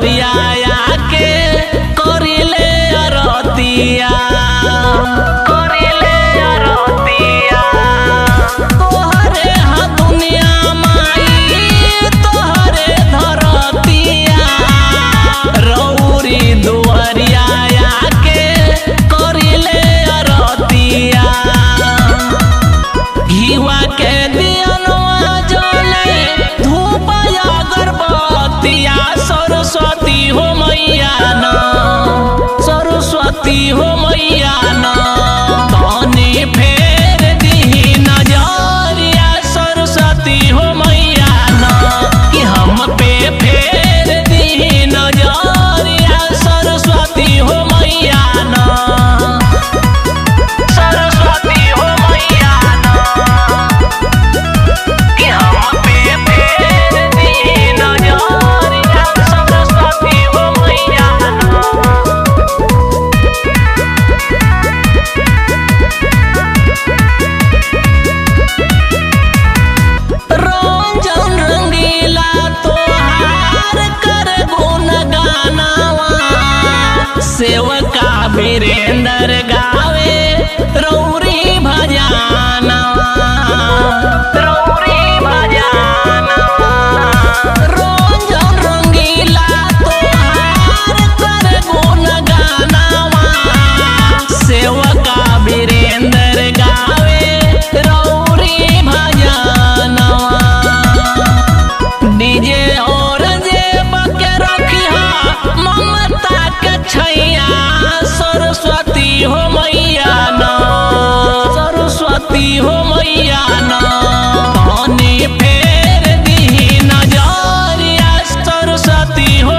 दुआरिया के करिले अरतिया तोहरे हा दुनिया माई तोहरे धरतिया रौरी दुआरिया के करिले अरतिया घीवा के दियनवा जले धूप अगरबत्तिया सरस्वती हो मैया न सरस्वती हो मैया न तनी फेर दीही नजरिया सरस्वती हो मैया न कि हम पे फेर दीही नजरिया सरस्वती हो मैया न सरस्वती हो मैया न कि हम पे फेर दीही नजरिया सरस्वती हो मैया न रंजन रंगीला तोहार कर गुण गानावा सेवका वीरेंद्र गावे रौरी भजानवा रंजन रंगीला तोहार कर गुण गानावा सेवका वीरेंद्र गावे रौरी भजानवा डीजे और जेब के रखिया ममता के छैया सरस्वती हो मैया न सरस्वती हो मैया न तनी फेर दीही नजरिया सरस्वती हो